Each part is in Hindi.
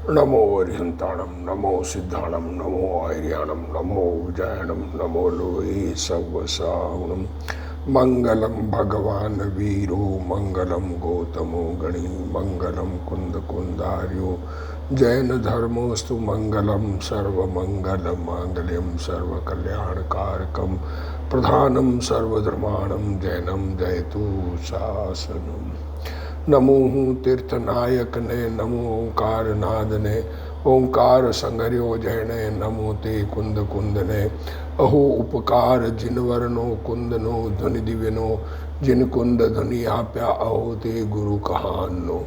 नमो अरिहंताणम, नमो सिद्धाणम, नमो आर्याणम, नमो विजयणम, नमो लोहे सवसाहुणम। मंगलम भगवान वीरो, मंगलम गौतमो गणी, मंगलम कुंद कुंदार्यो, जैन धर्मोस्तु मंगलम, सर्वमंगल मांगल्यम, सर्वकल्याणकारकम, प्रधानम सर्वधर्माणम, जैनम जयतु शासनम। नमो तीर्थनायक ने, नमो ओंकार नाद ने, ओंकार संगर्यो जैने, नमो ते कुंद कुंद ने। अहो उपकार जिनवरनो कुंदनो, ध्वनि दिव्यनो, जिन कुंद ध्वनि आप्या, अहो ते गुरु कहानो।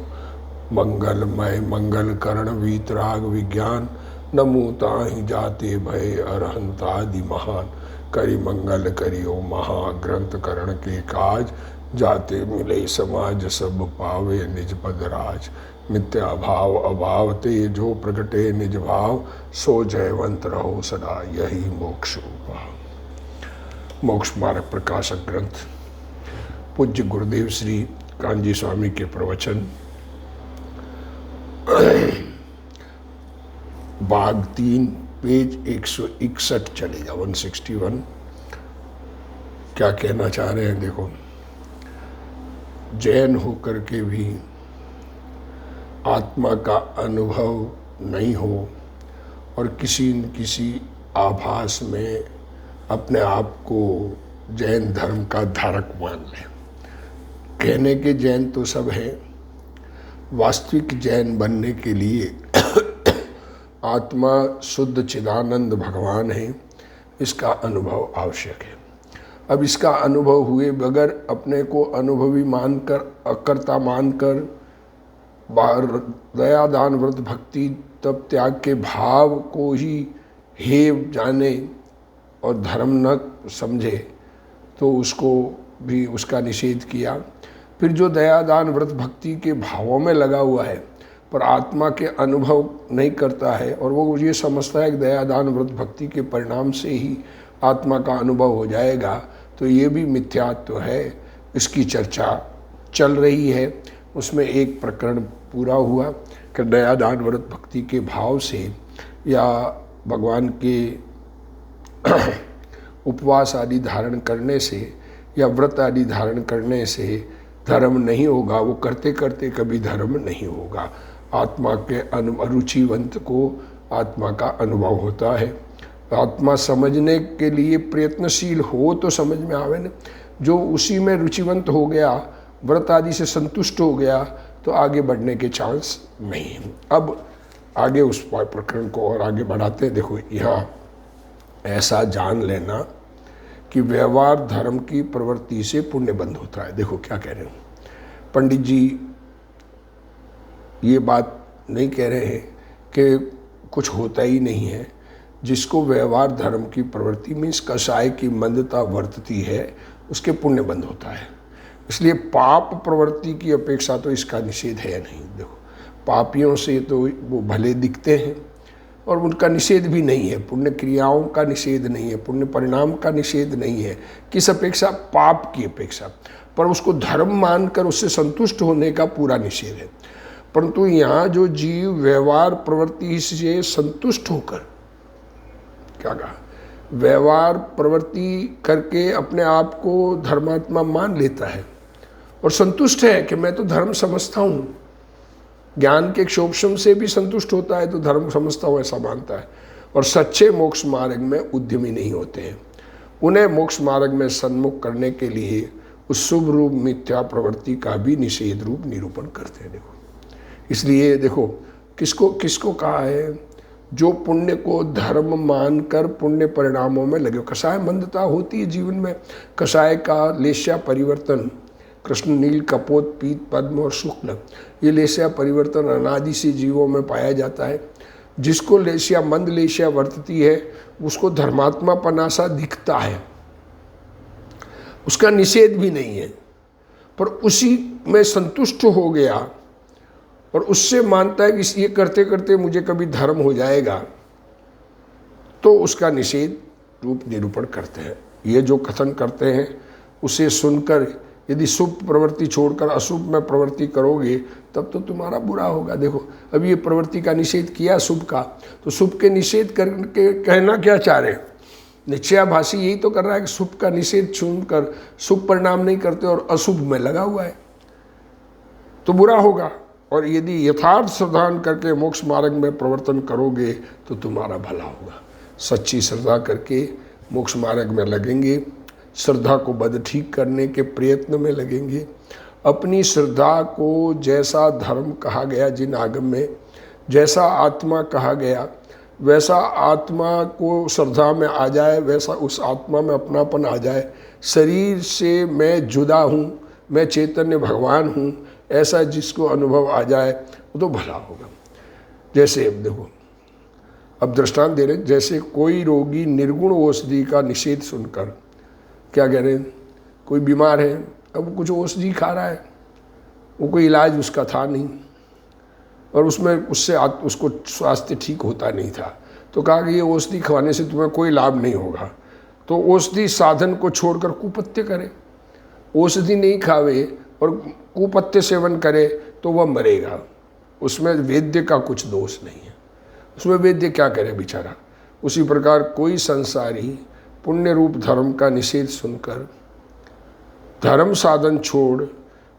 मंगलमय मंगल करण वीतराग विज्ञान, नमो ताहि जाते भय अरहंतादि महान। करि मंगल करियो महाग्रंथ करण के काज, जाते मिले समाज सब पावे निज पद राज। मिथ्या भाव अभाव ते जो प्रगटे निज भाव, सो जयवंत रहो सदा यही मोक्ष उपाय। मोक्ष मार्ग प्रकाशक ग्रंथ पूज्य गुरुदेव श्री कांजी स्वामी के प्रवचन, भाग 3 पेज 161 चलेगा, 161। क्या कहना चाह रहे हैं देखो। जैन होकर के भी आत्मा का अनुभव नहीं हो और किसी न किसी आभास में अपने आप को जैन धर्म का धारक मान लें। कहने के जैन तो सब हैं, वास्तविक जैन बनने के लिए आत्मा शुद्ध चिदानंद भगवान है, इसका अनुभव आवश्यक है। अब इसका अनुभव हुए बगैर अपने को अनुभवी मानकर, अकर्ता मानकर, दया दान व्रत भक्ति तप त्याग के भाव को ही हे जाने और धर्म न समझे, तो उसको भी उसका निषेध किया। फिर जो दया दान व्रत भक्ति के भावों में लगा हुआ है पर आत्मा के अनुभव नहीं करता है, और वो ये समझता है कि दया दान व्रत भक्ति के परिणाम से ही आत्मा का अनुभव हो जाएगा, तो ये भी मिथ्यात्व है। इसकी चर्चा चल रही है। उसमें एक प्रकरण पूरा हुआ कि दया दान व्रत भक्ति के भाव से या भगवान के उपवास आदि धारण करने से या व्रत आदि धारण करने से धर्म नहीं होगा। वो करते करते कभी धर्म नहीं होगा। आत्मा के अरुचिवंत को आत्मा का अनुभव होता है। आत्मा समझने के लिए प्रयत्नशील हो तो समझ में आवे न। जो उसी में रुचिवंत हो गया, व्रत आदि से संतुष्ट हो गया, तो आगे बढ़ने के चांस नहीं है। अब आगे उस प्रकरण को और आगे बढ़ाते हैं। देखो, यहाँ ऐसा जान लेना कि व्यवहार धर्म की प्रवृत्ति से पुण्य बंद होता है। देखो क्या कह रहे हैं पंडित जी, ये बात नहीं कह रहे हैं कि कुछ होता ही नहीं है। जिसको व्यवहार धर्म की प्रवृत्ति मीन्स कषाय की मंदता वर्तती है, उसके पुण्य बंद होता है। इसलिए पाप प्रवृत्ति की अपेक्षा तो इसका निषेध है नहीं। देखो, पापियों से तो वो भले दिखते हैं और उनका निषेध भी नहीं है, पुण्य क्रियाओं का निषेध नहीं है, पुण्य परिणाम का निषेध नहीं है। किस अपेक्षा? पाप की अपेक्षा। पर उसको धर्म मानकर उससे संतुष्ट होने का पूरा निषेध है। परंतु यहाँ जो जीव व्यवहार प्रवृत्ति से संतुष्ट होकर, क्या कहा, व्यवहार प्रवृत्ति करके अपने आप को धर्मात्मा मान लेता है और संतुष्ट है कि मैं तो धर्म समझता हूँ, ज्ञान के क्षोभम से भी संतुष्ट होता है तो धर्म समझता हूँ ऐसा मानता है, और सच्चे मोक्ष मार्ग में उद्यमी नहीं होते हैं। उन्हें मोक्ष मार्ग में सन्मुख करने के लिए उस शुभ रूप मिथ्या प्रवृत्ति का भी निषेध रूप निरूपण करते हैं। देखो, इसलिए देखो किसको किसको कहा है, जो पुण्य को धर्म मानकर पुण्य परिणामों में लगे। कषाय मंदता होती है जीवन में। कषाय का लेश्या परिवर्तन, कृष्ण नील कपोत पीत पद्म और शुक्ल, ये लेश्या परिवर्तन अनादि से जीवों में पाया जाता है। जिसको लेश्या मंद लेश्या वर्तती है उसको धर्मात्मा पनासा दिखता है, उसका निषेध भी नहीं है, पर उसी में संतुष्ट हो गया और उससे मानता है कि ये करते करते मुझे कभी धर्म हो जाएगा, तो उसका निषेध रूप निरूपण करते हैं। ये जो कथन करते हैं उसे सुनकर यदि शुभ प्रवृत्ति छोड़कर अशुभ में प्रवृत्ति करोगे तब तो तुम्हारा बुरा होगा। देखो अब ये प्रवृत्ति का निषेध किया शुभ का, तो शुभ के निषेध करके कहना क्या चाह रहे हैं? निश्चयाभासी यही तो कर रहा है कि शुभ का निषेध छोड़कर शुभ परिणाम नहीं करते और अशुभ में लगा हुआ है तो बुरा होगा। और यदि यथार्थ श्रद्धान करके मोक्ष मार्ग में प्रवर्तन करोगे तो तुम्हारा भला होगा। सच्ची श्रद्धा करके मोक्ष मार्ग में लगेंगे, श्रद्धा को बद ठीक करने के प्रयत्न में लगेंगे। अपनी श्रद्धा को जैसा धर्म कहा गया जिन आगम में, जैसा आत्मा कहा गया वैसा आत्मा को श्रद्धा में आ जाए, वैसा उस आत्मा में अपनापन आ जाए। शरीर से मैं जुदा हूँ, मैं चैतन्य भगवान हूँ, ऐसा जिसको अनुभव आ जाए वो तो भला होगा। जैसे अब देखो, अब दृष्टांत दे रहे, जैसे कोई रोगी निर्गुण औषधि का निषेध सुनकर क्या कह रहे हैं, कोई बीमार है, अब कुछ औषधि खा रहा है, वो कोई इलाज उसका था नहीं और उससे उसको स्वास्थ्य ठीक होता नहीं था, तो कहा कि ये औषधि खवाने से तुम्हें कोई लाभ नहीं होगा, तो औषधि साधन को छोड़कर कुपथ्य करे। औषधि नहीं खावे और कुपथ्य सेवन करे तो वह मरेगा, उसमें वैद्य का कुछ दोष नहीं है, उसमें वैद्य क्या करे बेचारा। उसी प्रकार कोई संसारी पुण्य रूप धर्म का निषेध सुनकर धर्म साधन छोड़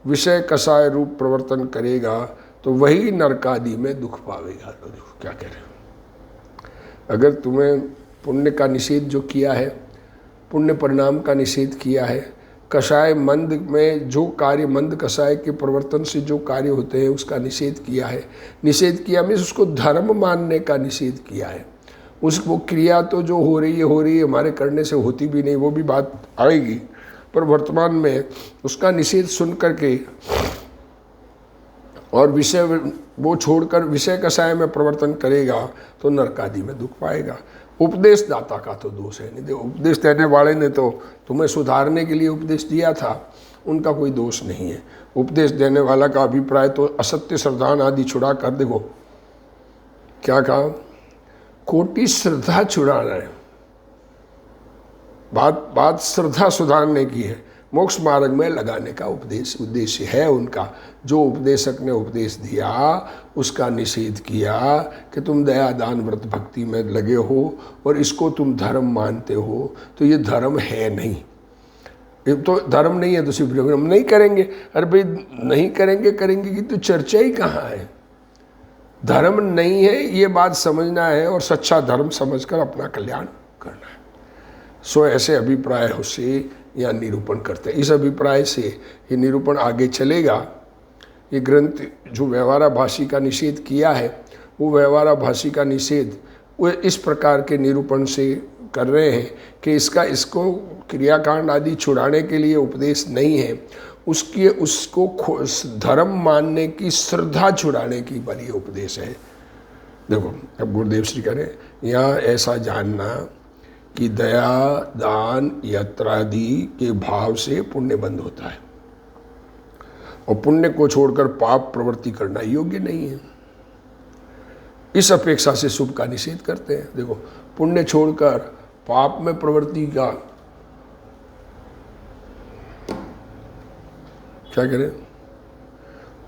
विषय कषाय रूप प्रवर्तन करेगा तो वही नरकादि में दुख पावेगा। तो देखो क्या कह रहे हैं, अगर तुम्हें पुण्य का निषेध जो किया है, पुण्य परिणाम का निषेध किया है, कषाय मंद में जो कार्य, मंद कषाय के प्रवर्तन से जो कार्य होते हैं उसका निषेध किया है। निषेध किया मीन्स उसको धर्म मानने का निषेध किया है। वो क्रिया तो जो हो रही है हमारे करने से होती भी नहीं, वो भी बात आएगी, पर वर्तमान में उसका निषेध सुन करके और विषय वो छोड़कर विषय कषाय में प्रवर्तन करेगा तो नरकादि में दुख पाएगा। उपदेश दाता का तो दोष है नहीं, उपदेश देने वाले ने तो तुम्हें सुधारने के लिए उपदेश दिया था, उनका कोई दोष नहीं है। उपदेश देने वाला का अभिप्राय तो असत्य श्रद्धान आदि छुड़ा कर, देखो क्या कहा, कोटि श्रद्धा छुड़ाना है, बात श्रद्धा सुधारने की है, मोक्ष मार्ग में लगाने का उद्देश्य है उनका। जो उपदेशक ने उपदेश दिया उसका निषेध किया कि तुम दया दान व्रत भक्ति में लगे हो और इसको तुम धर्म मानते हो, तो ये धर्म है नहीं, ये तो धर्म नहीं है, तो सिर्फ हम नहीं करेंगे। अरे भाई नहीं करेंगे कि तो चर्चा ही कहाँ है, धर्म नहीं है ये बात समझना है और सच्चा धर्म समझकर अपना कल्याण करना है। सो ऐसे अभिप्राय से यहाँ निरूपण करते हैं। इस अभिप्राय से ये निरूपण आगे चलेगा। ये ग्रंथ जो व्यवहाराभासी का निषेध किया है, वो व्यवहाराभासी का निषेध वो इस प्रकार के निरूपण से कर रहे हैं कि इसको क्रियाकांड आदि छुड़ाने के लिए उपदेश नहीं है, उसको धर्म मानने की श्रद्धा छुड़ाने की बड़ी उपदेश है। देखो अब गुरुदेव श्री करें यहाँ ऐसा जानना कि दया दान यत्रादि के भाव से पुण्य बंद होता है और पुण्य को छोड़कर पाप प्रवृत्ति करना योग्य नहीं है। इस अपेक्षा से शुभ का निषेध करते हैं। देखो पुण्य छोड़कर पाप में प्रवृत्ति का क्या करें,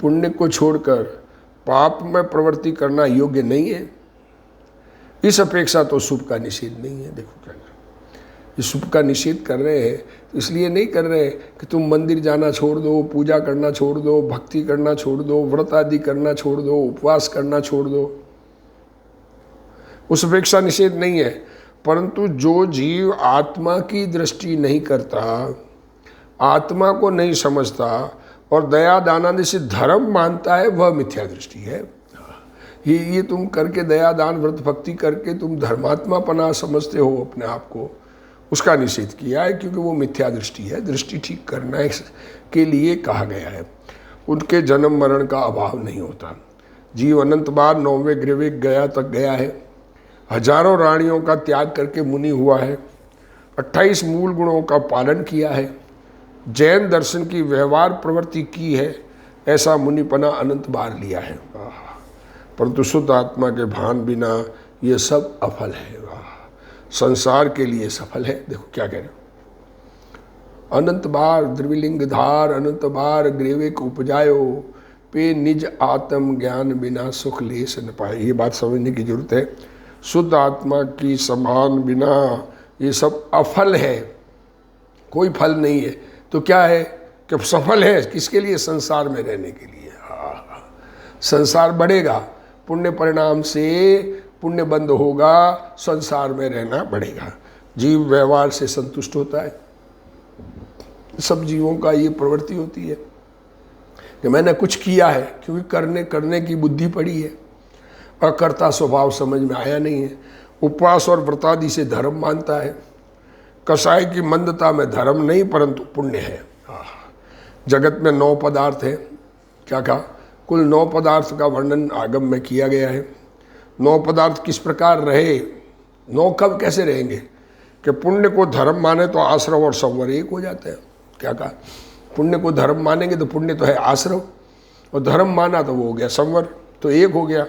पुण्य को छोड़कर पाप में प्रवृत्ति करना योग्य नहीं है, इस अपेक्षा तो शुभ का निषेध नहीं है। देखो क्या ये शुभ का निषेध कर रहे हैं, इसलिए नहीं कर रहे कि तुम मंदिर जाना छोड़ दो, पूजा करना छोड़ दो, भक्ति करना छोड़ दो, व्रत आदि करना छोड़ दो, उपवास करना छोड़ दो, उस अपेक्षा निषेध नहीं है। परंतु जो जीव आत्मा की दृष्टि नहीं करता, आत्मा को नहीं समझता और दया दानादि से धर्म मानता है, वह मिथ्या दृष्टि है। ये तुम करके दया दान व्रत भक्ति करके तुम धर्मात्मापना समझते हो अपने आप को, उसका निषेध किया है, क्योंकि वो मिथ्या दृष्टि है। दृष्टि ठीक करने के लिए कहा गया है। उनके जन्म मरण का अभाव नहीं होता। जीव अनंत बार 9वें ग्रह गया तक गया है, हजारों रानियों का त्याग करके मुनि हुआ है, 28 मूल गुणों का पालन किया है, जैन दर्शन की व्यवहार प्रवृत्ति की है, ऐसा मुनिपना अनंत बार लिया है। परंतु शुद्ध आत्मा के भान बिना ये सब अफल है, संसार के लिए सफल है। देखो क्या कह रहे हो, अनंत बार द्रविलिंग धार अनंत बार ग्रेवे को उपजायो, पे निज आत्म ज्ञान बिना सुख लेस न पाए। ये बात समझने की जरूरत है। शुद्ध आत्मा की समान बिना ये सब अफल है, कोई फल नहीं है। तो क्या है कि सफल है किसके लिए? संसार में रहने के लिए। संसार बढ़ेगा, पुण्य परिणाम से पुण्य बंद होगा, संसार में रहना बढ़ेगा। जीव व्यवहार से संतुष्ट होता है। सब जीवों का ये प्रवृत्ति होती है कि मैंने कुछ किया है, क्योंकि करने की बुद्धि पड़ी है, अकर्ता स्वभाव समझ में आया नहीं है। उपवास और व्रतादि से धर्म मानता है। कसाय की मंदता में धर्म नहीं परंतु पुण्य है। जगत में 9 पदार्थ है। क्या कहा? कुल 9 पदार्थ का वर्णन आगम में किया गया है। 9 पदार्थ किस प्रकार रहे, 9 कब कैसे रहेंगे? कि पुण्य को धर्म माने तो आश्रव और संवर एक हो जाते हैं। क्या कहा? पुण्य को धर्म मानेंगे तो पुण्य तो है आश्रव, और धर्म माना तो वो हो गया संवर, तो एक हो गया,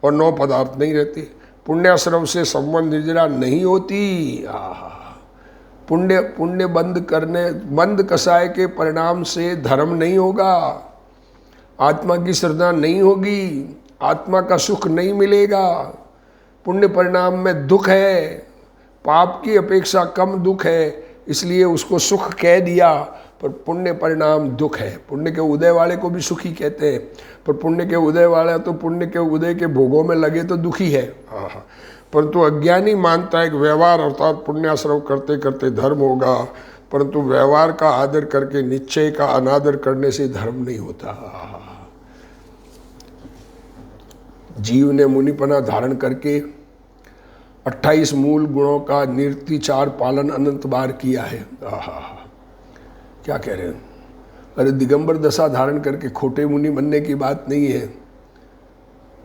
और 9 पदार्थ नहीं रहते। पुण्याश्रव से संबंध निर्जरा नहीं होती। पुण्य बंद कसाय के परिणाम से धर्म नहीं होगा, आत्मा की श्रद्धा नहीं होगी, आत्मा का सुख नहीं मिलेगा। पुण्य परिणाम में दुख है, पाप की अपेक्षा कम दुख है, इसलिए उसको सुख कह दिया, पर पुण्य परिणाम दुख है। पुण्य के उदय वाले को भी सुखी कहते हैं, पर पुण्य के उदय वाला तो पुण्य के उदय के भोगों में लगे तो दुखी है। परंतु अज्ञानी मानता है कि व्यवहार अर्थात पुण्याश्रव करते करते धर्म होगा, परंतु व्यवहार का आदर करके निश्चय का अनादर करने से धर्म नहीं होता। जीव ने मुनिपना धारण करके 28 मूल गुणों का निर्तिचार पालन अनंत बार किया है। क्या कह रहे हैं? अरे दिगंबर दशा धारण करके खोटे मुनि बनने की बात नहीं है।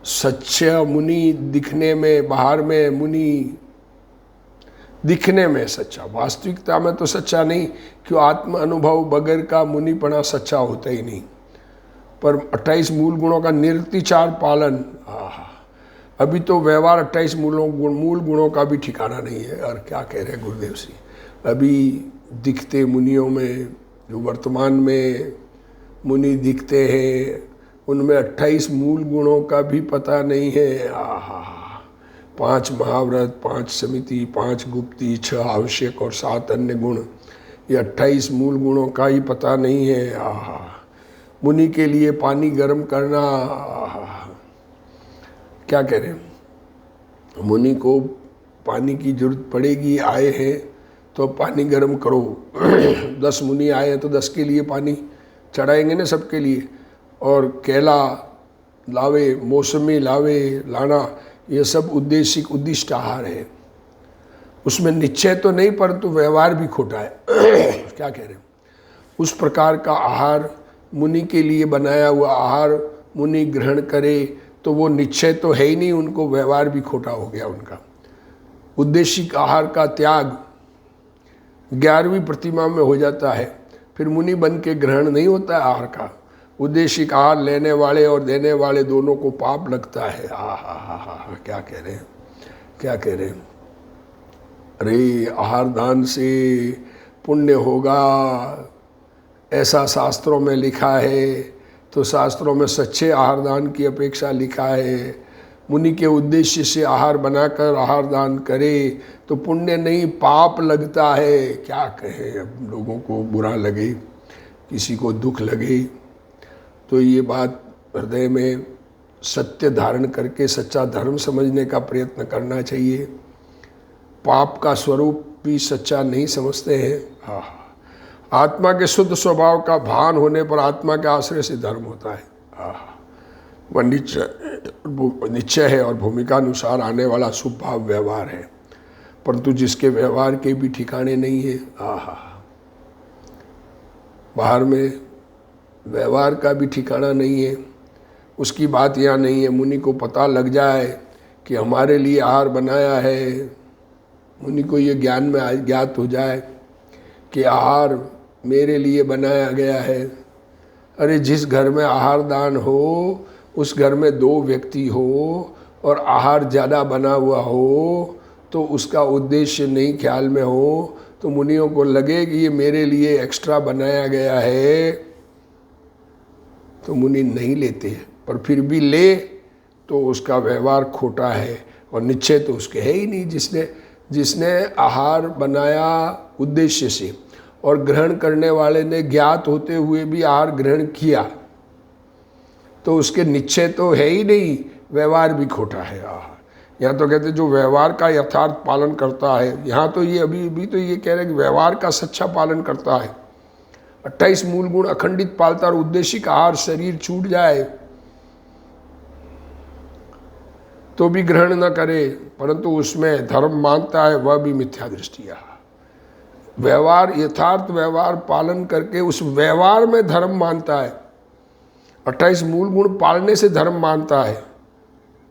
सच्चा मुनि दिखने में, बाहर में मुनि दिखने में सच्चा, वास्तविकता में तो सच्चा नहीं, क्यों आत्म अनुभव बगैर का मुनिपना सच्चा होता ही नहीं। पर 28 मूल गुणों का निर्तिचार पालन, अभी तो व्यवहार 28 मूल गुणों का भी ठिकाना नहीं है। और क्या कह रहे हैं गुरुदेव जी? अभी दिखते मुनियों में, जो वर्तमान में मुनि दिखते हैं, उनमें 28 मूल गुणों का भी पता नहीं है। 5 महाव्रत, 5 समिति, 5 गुप्ती, 6 आवश्यक और 7 अन्य गुण, ये 28 मूल गुणों का ही पता नहीं है। मुनि के लिए पानी गर्म करना, क्या कह रहे हैं? मुनि को पानी की जरूरत पड़ेगी, आए हैं तो पानी गर्म करो। 10 मुनि आए हैं तो 10 के लिए पानी चढ़ाएंगे ना, सबके लिए। और केला लावे, मौसमी लाना, ये सब उद्दिष्ट आहार है। उसमें निश्चय तो नहीं परंतु व्यवहार भी खोटा है। क्या कह रहे हैं? उस प्रकार का आहार, मुनि के लिए बनाया हुआ आहार मुनि ग्रहण करे तो वो निश्चय तो है ही नहीं, उनको व्यवहार भी खोटा हो गया उनका। उद्देशिक आहार का त्याग 11वीं प्रतिमा में हो जाता है, फिर मुनि बन के ग्रहण नहीं होता है आहार का। उद्देशिक आहार लेने वाले और देने वाले दोनों को पाप लगता है। क्या कह रहे हैं? क्या कह रहे हैं? अरे आहार दान से पुण्य होगा, ऐसा शास्त्रों में लिखा है। तो शास्त्रों में सच्चे आहार दान की अपेक्षा लिखा है। मुनि के उद्देश्य से आहार बनाकर आहार दान करे तो पुण्य नहीं पाप लगता है। क्या कहे, अब लोगों को बुरा लगे, किसी को दुख लगे, तो ये बात हृदय में सत्य धारण करके सच्चा धर्म समझने का प्रयत्न करना चाहिए। पाप का स्वरूप भी सच्चा नहीं समझते हैं। आत्मा के शुद्ध स्वभाव का भान होने पर आत्मा के आश्रय से धर्म होता है। वह निश्चय है और भूमिका अनुसार आने वाला शुभ भाव व्यवहार है, परंतु जिसके व्यवहार के भी ठिकाने नहीं है। बाहर में व्यवहार का भी ठिकाना नहीं है, उसकी बात यहाँ नहीं है। मुनि को पता लग जाए कि हमारे लिए आहार बनाया है, मुनि को ये ज्ञान में ज्ञात हो जाए कि आहार मेरे लिए बनाया गया है। अरे जिस घर में आहार दान हो उस घर में 2 व्यक्ति हो और आहार ज़्यादा बना हुआ हो तो उसका उद्देश्य नहीं ख्याल में हो तो मुनियों को लगे कि ये मेरे लिए एक्स्ट्रा बनाया गया है, तो मुनि नहीं लेते, पर फिर भी ले तो उसका व्यवहार खोटा है और निश्चय तो उसके है ही नहीं। जिसने आहार बनाया उद्देश्य से और ग्रहण करने वाले ने ज्ञात होते हुए भी आहार ग्रहण किया, तो उसके निश्चय तो है ही नहीं, व्यवहार भी खोटा है। यहाँ तो कहते जो व्यवहार का यथार्थ पालन करता है, यहाँ तो ये अभी तो ये कह रहे हैं कि व्यवहार का सच्चा पालन करता है, 28 मूल गुण अखंडित पालता और उद्देशिक आहार शरीर छूट जाए तो भी ग्रहण न करे, परंतु उसमें धर्म मानता है, वह भी मिथ्या दृष्टि है। व्यवहार यथार्थ व्यवहार पालन करके उस व्यवहार में धर्म मानता है, 28 मूल गुण पालने से धर्म मानता है,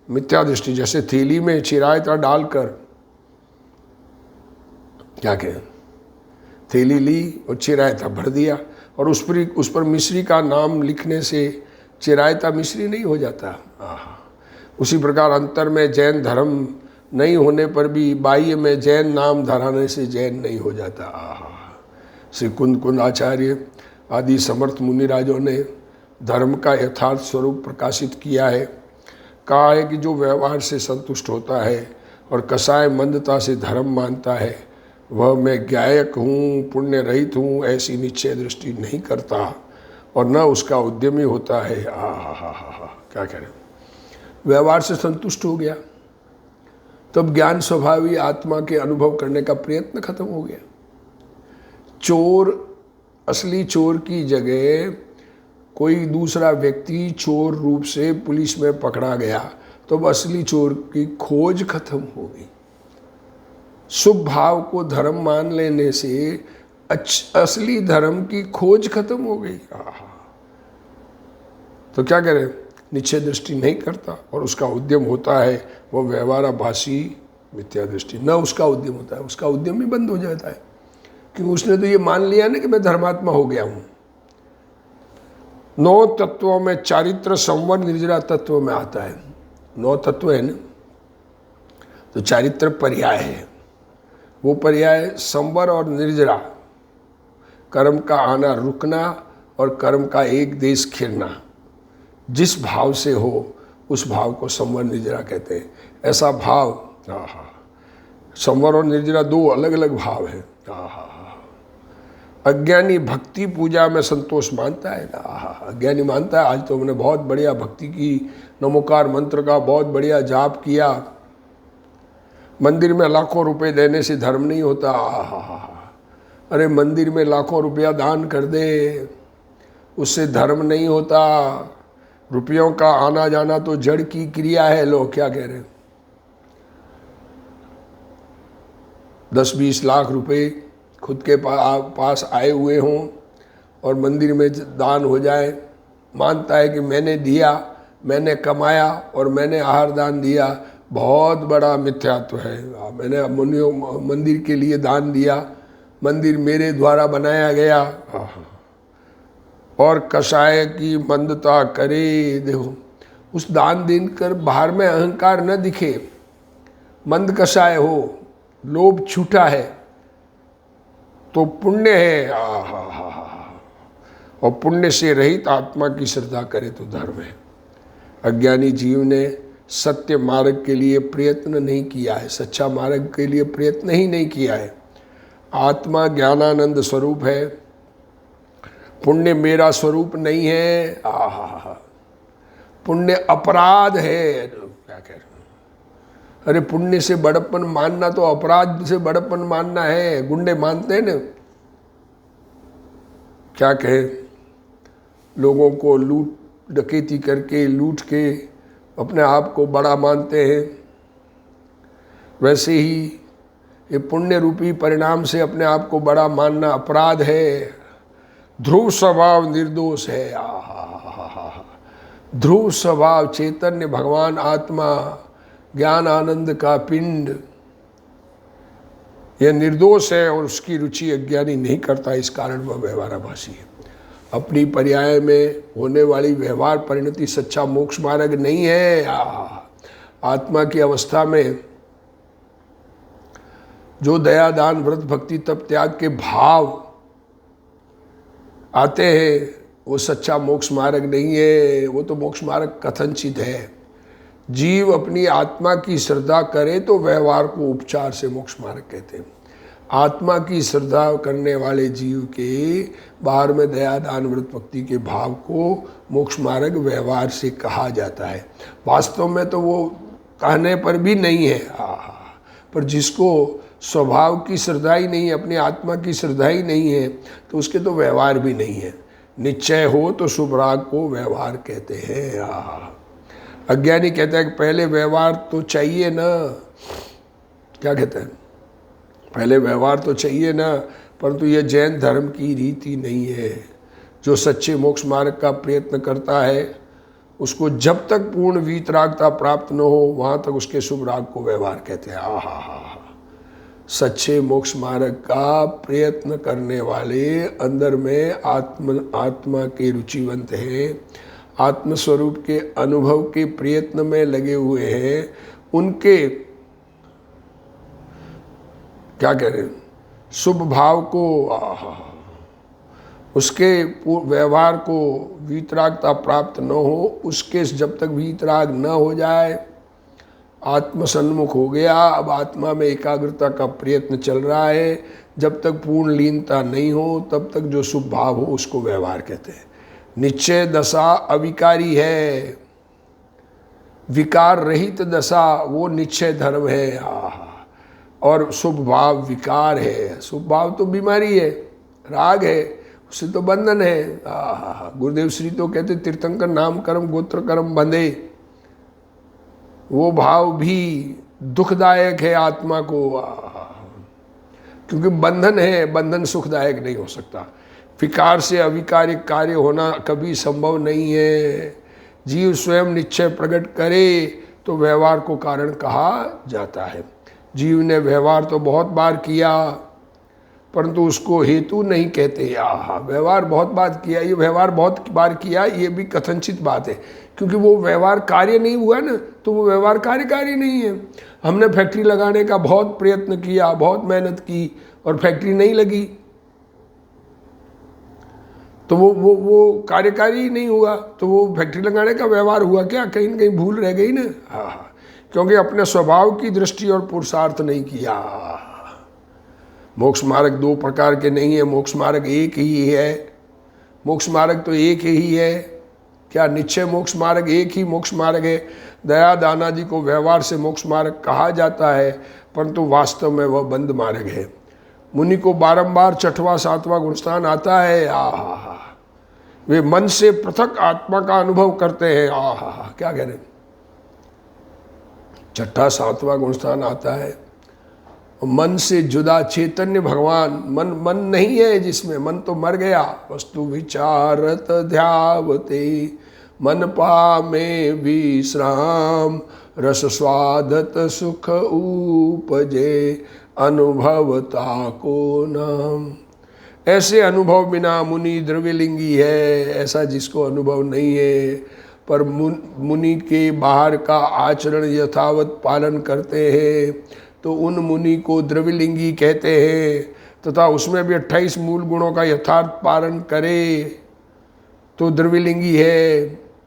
मिथ्या दृष्टि। जैसे थैली में चिरायता डालकर, क्या कहें, थैली ली और चिरायता भर दिया, और उस पर मिश्री का नाम लिखने से चिरायता मिश्री नहीं हो जाता। उसी प्रकार अंतर में जैन धर्म नहीं होने पर भी बाह्य में जैन नाम धराने से जैन नहीं हो जाता। श्री कुंद आचार्य आदि समर्थ मुनिराजों ने धर्म का यथार्थ स्वरूप प्रकाशित किया है। कहा है कि जो व्यवहार से संतुष्ट होता है और कसाय मंदता से धर्म मानता है, वह मैं ज्ञायक हूँ, पुण्य रहित हूँ, ऐसी निश्चय दृष्टि नहीं करता और न उसका उद्यमी होता है। क्या कह रहे, व्यवहार से संतुष्ट हो गया, तब ज्ञान स्वभावी आत्मा के अनुभव करने का प्रयत्न खत्म हो गया। चोर, असली चोर की जगह कोई दूसरा व्यक्ति चोर रूप से पुलिस में पकड़ा गया, तो अब असली चोर की खोज खत्म हो गई। शुभ भाव को धर्म मान लेने से असली धर्म की खोज खत्म हो गई। तो क्या करें, निश्चय दृष्टि नहीं करता और उसका उद्यम होता है वो व्यवहाराभासी मिथ्या दृष्टि। न उसका उद्यम होता है, उसका उद्यम भी बंद हो जाता है, क्योंकि उसने तो ये मान लिया ना कि मैं धर्मात्मा हो गया हूँ। 9 तत्वों में चारित्र, संवर, निर्जरा तत्व में आता है। 9 तत्व है ना, तो चारित्र पर्याय है। वो पर्याय संवर और निर्जरा, कर्म का आना रुकना और कर्म का एक देश खिरना, जिस भाव से हो उस भाव को संवर निर्जरा कहते हैं। ऐसा भाव, संवर और निर्जरा 2 अलग अलग भाव है। अज्ञानी भक्ति पूजा में संतोष मानता है। अज्ञानी मानता है आज तो मैंने बहुत बढ़िया भक्ति की, नमोकार मंत्र का बहुत बढ़िया जाप किया, मंदिर में लाखों रुपए देने से धर्म नहीं होता। अरे मंदिर में लाखों रुपया दान कर दे, उससे धर्म नहीं होता। रुपयों का आना जाना तो जड़ की क्रिया है। लोग क्या कह रहे हैं, 10-20 लाख रुपए खुद के पास आए हुए हों और मंदिर में दान हो जाए, मानता है कि मैंने दिया, मैंने कमाया और मैंने आहार दान दिया। बहुत बड़ा मिथ्यात्व है। मैंने मंदिर के लिए दान दिया, मंदिर मेरे द्वारा बनाया गया, और कसाय की मंदता करे। देखो, उस दान देकर बाहर में अहंकार न दिखे, मंद कसाय हो, लोभ छूटा है तो पुण्य है। और पुण्य से रहित आत्मा की श्रद्धा करे तो धर्म है। अज्ञानी जीव ने सत्य मार्ग के लिए प्रयत्न नहीं किया है, सच्चा मार्ग के लिए प्रयत्न ही नहीं किया है। आत्मा ज्ञानानंद स्वरूप है, पुण्य मेरा स्वरूप नहीं है। पुण्य अपराध है। क्या कह रहे, अरे पुण्य से बड़प्पन मानना तो अपराध से बड़प्पन मानना है। गुंडे मानते हैं ना, क्या कहे, लोगों को लूट डकैती करके लूट के अपने आप को बड़ा मानते हैं। वैसे ही ये पुण्य रूपी परिणाम से अपने आप को बड़ा मानना अपराध है। ध्रुव स्वभाव निर्दोष है। ध्रुव स्वभाव चैतन्य भगवान आत्मा ज्ञान आनंद का पिंड, यह निर्दोष है और उसकी रुचि अज्ञानी नहीं करता। इस कारण वह व्यवहाराभासी है। अपनी पर्याय में होने वाली व्यवहार परिणति सच्चा मोक्ष मार्ग नहीं है। आत्मा की अवस्था में जो दया दान व्रत भक्ति तप त्याग के भाव आते हैं वो सच्चा मोक्ष मार्ग नहीं है, वो तो मोक्ष मार्ग कथनचित है। जीव अपनी आत्मा की श्रद्धा करे तो व्यवहार को उपचार से मोक्ष मार्ग कहते हैं। आत्मा की श्रद्धा करने वाले जीव के बाहर में दया दान व्रत भक्ति के भाव को मोक्ष मार्ग व्यवहार से कहा जाता है। वास्तव में तो वो कहने पर भी नहीं है, पर जिसको स्वभाव की श्रद्धा ही नहीं है, अपनी आत्मा की श्रद्धा ही नहीं है, तो उसके तो व्यवहार भी नहीं है। निश्चय हो तो शुभ राग को व्यवहार कहते हैं। अज्ञानी कहता है कि पहले व्यवहार तो चाहिए ना, क्या कहते हैं, पहले व्यवहार तो चाहिए ना, परंतु यह जैन धर्म की रीति नहीं है। जो सच्चे मोक्ष मार्ग का प्रयत्न करता है उसको जब तक पूर्ण वीतरागता प्राप्त न हो वहाँ तक उसके शुभ राग को व्यवहार कहते हैं। सच्चे मोक्ष मार्ग का प्रयत्न करने वाले अंदर में आत्मा के रुचिवंत हैं, आत्मस्वरूप के अनुभव के प्रयत्न में लगे हुए हैं, उनके क्या कह रहे हैं, शुभ भाव को, उसके व्यवहार को वीतरागता प्राप्त न हो, उसके जब तक वीतराग न हो जाए, आत्मसन्मुख हो गया, अब आत्मा में एकाग्रता का प्रयत्न चल रहा है, जब तक पूर्ण लीनता नहीं हो तब तक जो शुभ भाव हो उसको व्यवहार कहते हैं। निश्चय दशा अविकारी है, विकार रहित दशा वो निश्चय धर्म है। और शुभ भाव विकार है। शुभ भाव तो बीमारी है, राग है, उससे तो बंधन है। गुरुदेव श्री तो कहते तीर्थंकर नाम कर्म गोत्र कर्म बंधे, वो भाव भी दुखदायक है आत्मा को, क्योंकि बंधन है, बंधन सुखदायक नहीं हो सकता। विकार से अविकारी कार्य होना कभी संभव नहीं है। जीव स्वयं निश्चय प्रकट करे तो व्यवहार को कारण कहा जाता है। जीव ने व्यवहार तो बहुत बार किया परंतु उसको हेतु नहीं कहते। व्यवहार बहुत बार किया, ये व्यवहार बहुत बार किया, ये भी कथनचित बात है, क्योंकि वो व्यवहार कार्य नहीं हुआ ना, तो वो व्यवहार कार्यकारी नहीं है। हमने फैक्ट्री लगाने का बहुत प्रयत्न किया, बहुत मेहनत की और फैक्ट्री नहीं लगी, तो वो कार्यकारी नहीं हुआ, तो वो फैक्ट्री लगाने का व्यवहार हुआ क्या, कहीं न कहीं भूल रह गई ना। क्योंकि अपने स्वभाव की दृष्टि और पुरुषार्थ नहीं किया। मोक्ष मार्ग दो प्रकार के नहीं है, मोक्ष मार्ग एक ही है। मोक्ष मार्ग तो एक ही है, क्या निश्चय मोक्ष मार्ग एक ही मोक्ष मार्ग है। दया दान आदि को व्यवहार से मोक्ष मार्ग कहा जाता है, परंतु वास्तव में वह बंद मार्ग है। मुनि को बारंबार छठवां सातवां गुणस्थान आता है। वे मन से पृथक आत्मा का अनुभव करते हैं। क्या कह रहे हैं, छठा सातवां गुणस्थान आता है, मन से जुदा चैतन्य भगवान, मन नहीं है जिसमें, मन तो मर गया। वस्तु विचारत ध्यावते मन पामे विश्राम, रस स्वादत सुख उपजे अनुभवता को नाम। ऐसे अनुभव बिना मुनि द्रव्यलिंगी है, ऐसा जिसको अनुभव नहीं है पर मुनि के बाहर का आचरण यथावत पालन करते हैं तो उन मुनि को द्रव्यलिंगी कहते हैं। तथा उसमें भी 28 मूल गुणों का यथार्थ पालन करे तो द्रव्यलिंगी है।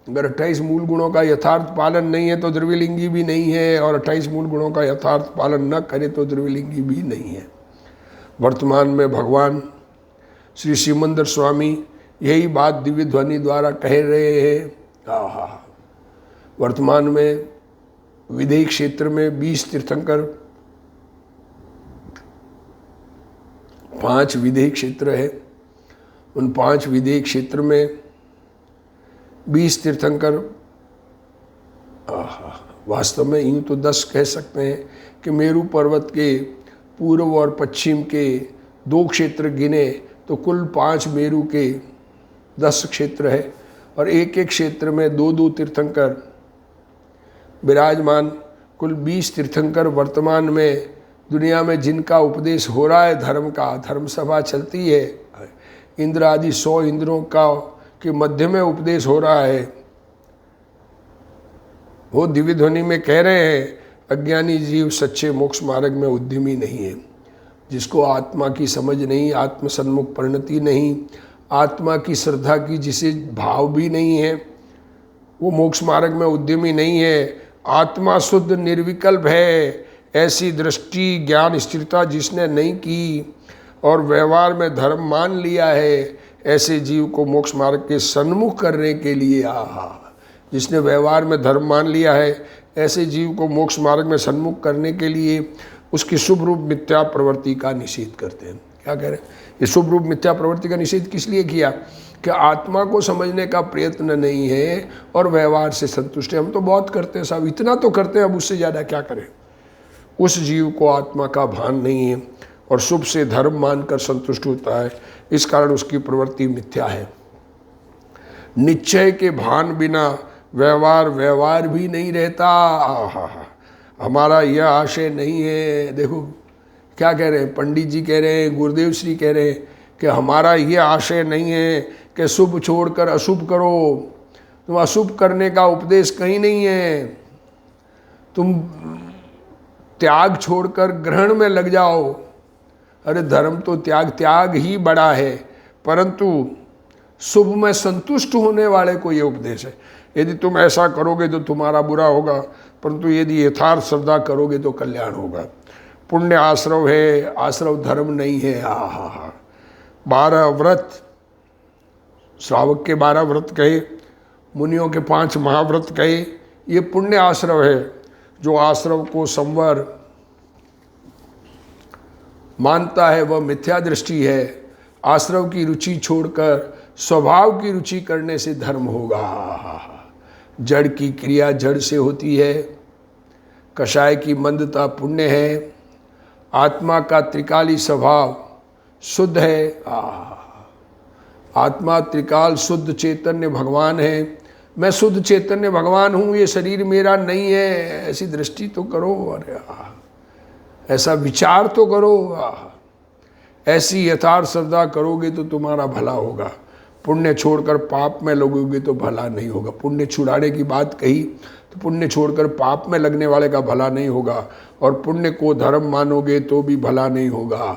अगर 28 मूल गुणों का यथार्थ पालन नहीं है तो द्रव्यलिंगी भी नहीं है, और 28 मूल गुणों का यथार्थ पालन न करे तो द्रव्यलिंगी भी नहीं है। वर्तमान में भगवान श्री सिमंदर स्वामी यही बात दिव्य ध्वनि द्वारा कह रहे हैं। वर्तमान में विदेह क्षेत्र में 20 तीर्थंकर, 5 विदेह क्षेत्र है, उन 5 विदेह क्षेत्र में 20 तीर्थंकर, वास्तव में यूँ तो 10 कह सकते हैं कि मेरू पर्वत के पूर्व और पश्चिम के 2 क्षेत्र गिने तो कुल 5 मेरू के 10 क्षेत्र है, और एक एक क्षेत्र में 2-2 तीर्थंकर विराजमान। कुल 20 तीर्थंकर वर्तमान में दुनिया में जिनका उपदेश हो रहा है धर्म का, धर्म सभा चलती है, इंद्र आदि 100 इंद्रों का के मध्य में उपदेश हो रहा है। वो दिव्य ध्वनि में कह रहे हैं अज्ञानी जीव सच्चे मोक्ष मार्ग में उद्यमी नहीं है। जिसको आत्मा की समझ नहीं, आत्म सन्मुख परिणति नहीं, आत्मा की श्रद्धा की जिसे भाव भी नहीं है, वो मोक्ष मार्ग में उद्यमी नहीं है। आत्मा शुद्ध निर्विकल्प है, ऐसी दृष्टि ज्ञान स्थिरता जिसने नहीं की और व्यवहार में धर्म मान लिया है, ऐसे जीव को मोक्ष मार्ग के सन्मुख करने के लिए जिसने व्यवहार में धर्म मान लिया है, ऐसे जीव को मोक्ष मार्ग में सन्मुख करने के लिए उसकी शुभ रूप मिथ्या प्रवृत्ति का निषेध करते हैं। क्या कह रहे हैं? ये शुभ रूप मिथ्या प्रवृत्ति का निषेध किस लिए किया? कि आत्मा को समझने का प्रयत्न नहीं है और व्यवहार से संतुष्ट है। हम तो बहुत करते हैं साहब, इतना तो करते हैं, अब उससे ज़्यादा क्या करें। उस जीव को आत्मा का भान नहीं है और शुभ से धर्म मानकर संतुष्ट होता है, इस कारण उसकी प्रवृत्ति मिथ्या है। निश्चय के भान बिना व्यवहार भी नहीं रहता। हमारा यह आशय नहीं है। देखो क्या कह रहे हैं पंडित जी, कह रहे हैं गुरुदेव श्री कह रहे हैं कि हमारा ये आशय नहीं है कि शुभ छोड़कर अशुभ करो। तुम अशुभ करने का उपदेश कहीं नहीं है। तुम त्याग छोड़कर ग्रहण में लग जाओ। अरे धर्म तो त्याग ही बड़ा है, परंतु शुभ में संतुष्ट होने वाले को ये उपदेश है। यदि तुम ऐसा करोगे तो तुम्हारा बुरा होगा, परंतु यदि यथार्थ श्रद्धा करोगे तो कल्याण होगा। पुण्य आश्रव है, आश्रव धर्म नहीं है। 12 व्रत, श्रावक के 12 व्रत कहे, मुनियों के 5 महाव्रत कहे, ये पुण्य आश्रव है। जो आश्रव को संवर मानता है वह मिथ्या दृष्टि है। आश्रव की रुचि छोड़कर स्वभाव की रुचि करने से धर्म होगा। जड़ की क्रिया जड़ से होती है। कषाय की मंदता पुण्य है। आत्मा का त्रिकाली स्वभाव शुद्ध है। आत्मा त्रिकाल शुद्ध चैतन्य भगवान है। मैं शुद्ध चैतन्य भगवान हूँ, ये शरीर मेरा नहीं है, ऐसी दृष्टि तो करो। अरे ऐसा विचार तो करो। ऐसी यथार्थ श्रद्धा करोगे तो तुम्हारा भला होगा। पुण्य छोड़कर पाप में लगोगे तो भला नहीं होगा। पुण्य छुड़ाने की बात कही तो पुण्य छोड़कर पाप में लगने वाले का भला नहीं होगा, और पुण्य को धर्म मानोगे तो भी भला नहीं होगा।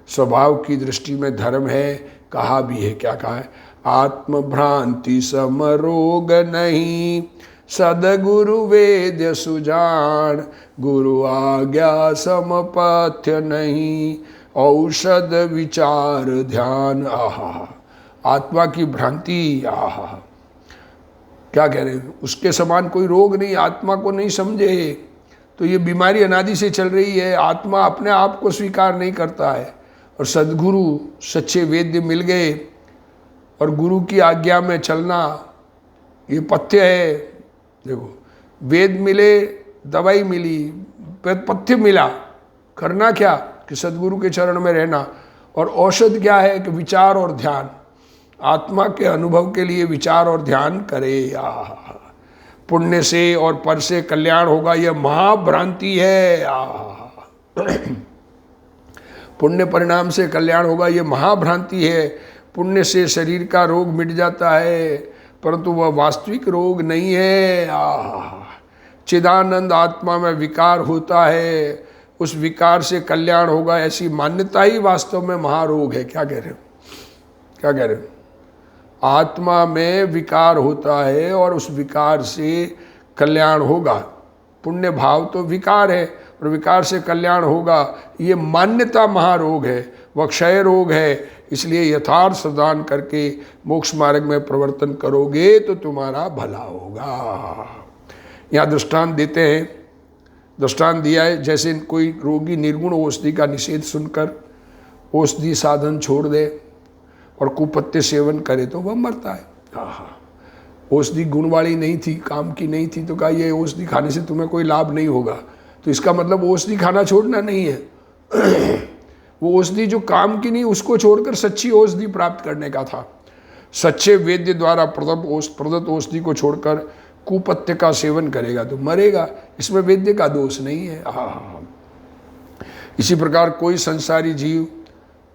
स्वभाव की दृष्टि में धर्म है, कहा भी है। क्या कहा है? आत्मभ्रांति समरोग नहीं, सदगुरु वेद्य सुजान, गुरु आज्ञा समपथ्य नहीं, औषध विचार ध्यान। आत्मा की भ्रांति। क्या कह रहे हैं? उसके समान कोई रोग नहीं। आत्मा को नहीं समझे तो ये बीमारी अनादि से चल रही है। आत्मा अपने आप को स्वीकार नहीं करता है, और सद्गुरु सच्चे वेद्य मिल गए और गुरु की आज्ञा में चलना ये पथ्य है। देखो वेद मिले, दवाई मिली, पथ्य मिला, करना क्या कि सद्गुरु के चरण में रहना। और औषध क्या है कि विचार और ध्यान। आत्मा के अनुभव के लिए विचार और ध्यान करे। पुण्य से और पर से कल्याण होगा, यह महाभ्रांति है। पुण्य परिणाम से कल्याण होगा, यह महाभ्रांति है। पुण्य से शरीर का रोग मिट जाता है, परंतु वह वास्तविक रोग नहीं है। चिदानंद आत्मा में विकार होता है, उस विकार से कल्याण होगा, ऐसी मान्यता ही वास्तव में महारोग है। क्या कह रहे हो? क्या कह रहे हो? आत्मा में विकार होता है और उस विकार से कल्याण होगा। पुण्य भाव तो विकार है और विकार से कल्याण होगा, ये मान्यता महारोग है, वह क्षय रोग है। इसलिए यथार्थ श्रद्धान करके मोक्ष मार्ग में प्रवर्तन करोगे तो तुम्हारा भला होगा। यहाँ दृष्टांत देते हैं। दृष्टांत दिया है, जैसे कोई रोगी निर्गुण औषधि का निषेध सुनकर औषधि साधन छोड़ दे और कुपत्य सेवन करे तो वह मरता है। औषधि गुण वाली नहीं थी, काम की नहीं थी, तो कहा ये औषधि खाने से तुम्हें कोई लाभ नहीं होगा। तो इसका मतलब औषधि खाना छोड़ना नहीं है। वो औषधि जो काम की नहीं, उसको छोड़कर सच्ची औषधि प्राप्त करने का था। सच्चे वेद्य द्वारा प्रदत्त औषधि को छोड़कर कुपत्य का सेवन करेगा तो मरेगा। इसमें वेद्य का दोष नहीं है। इसी प्रकार कोई संसारी जीव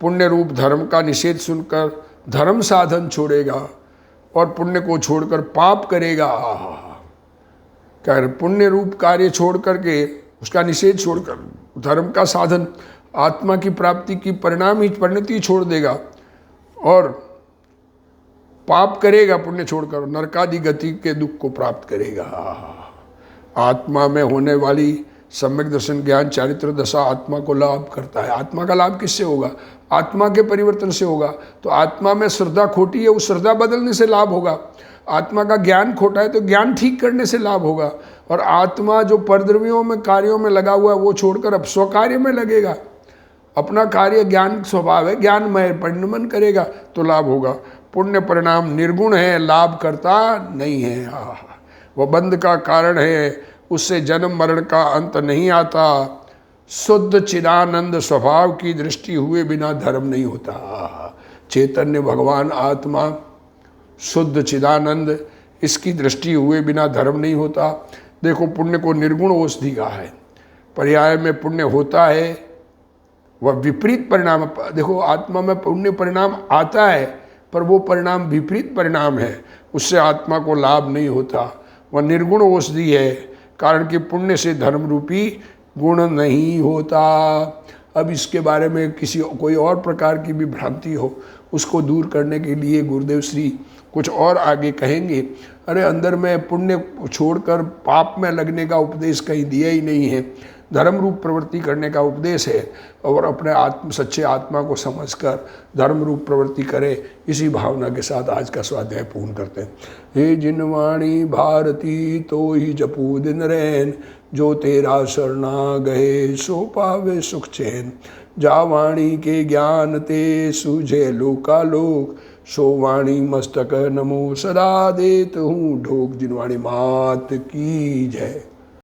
पुण्य रूप धर्म का निषेध सुनकर धर्म साधन छोड़ेगा और पुण्य को छोड़कर पाप करेगा। क्या पुण्य रूप कार्य छोड़ करके, उसका निषेध छोड़कर धर्म का साधन आत्मा की प्राप्ति की परिणाम ही परिणति छोड़ देगा और पाप करेगा, पुण्य छोड़कर नरकादि गति के दुख को प्राप्त करेगा। आत्मा में होने वाली सम्यक दर्शन ज्ञान चारित्र दशा आत्मा को लाभ करता है। आत्मा का लाभ किससे होगा? आत्मा के परिवर्तन से होगा। तो आत्मा में श्रद्धा खोटी है, उस श्रद्धा बदलने से लाभ होगा। आत्मा का ज्ञान खोटा है तो ज्ञान ठीक करने से लाभ होगा। और आत्मा जो परद्रव्यों में कार्यों में लगा हुआ है वो छोड़कर अब स्वकार्य में लगेगा। अपना कार्य ज्ञान स्वभाव है, ज्ञानमय परिणमन करेगा तो लाभ होगा। पुण्य परिणाम निर्गुण है, लाभ करता नहीं है। वह बंध का कारण है, उससे जन्म मरण का अंत नहीं आता। शुद्ध चिदानंद स्वभाव की दृष्टि हुए बिना धर्म नहीं होता। चैतन्य भगवान आत्मा शुद्ध चिदानंद, इसकी दृष्टि हुए बिना धर्म नहीं होता। देखो पुण्य को निर्गुण औषधि कहा है, पर्याय में पुण्य होता है वह विपरीत परिणाम। देखो आत्मा में पुण्य परिणाम आता है पर वो परिणाम विपरीत परिणाम है, उससे आत्मा को लाभ नहीं होता। वह निर्गुण औषधि है, कारण कि पुण्य से धर्म रूपी गुण नहीं होता। अब इसके बारे में कोई और प्रकार की भी भ्रांति हो, उसको दूर करने के लिए गुरुदेव श्री कुछ और आगे कहेंगे। अरे अंदर में पुण्य छोड़कर पाप में लगने का उपदेश कहीं दिया ही नहीं है, धर्म रूप प्रवृत्ति करने का उपदेश है। और अपने सच्चे आत्मा को समझकर धर्म रूप प्रवृत्ति करे, इसी भावना के साथ आज का स्वाध्याय पूर्ण करते हैं। हे जिनवाणी भारती तो ही जपू दिन रैन, जो तेरा शरणा गए सो पावे सुख चैन। जा वाणी के ज्ञान ते सूझे लोकालोक, सो वाणी मस्तक नमो सदा देत हूँ ढोक। जिनवाणी मात की जय।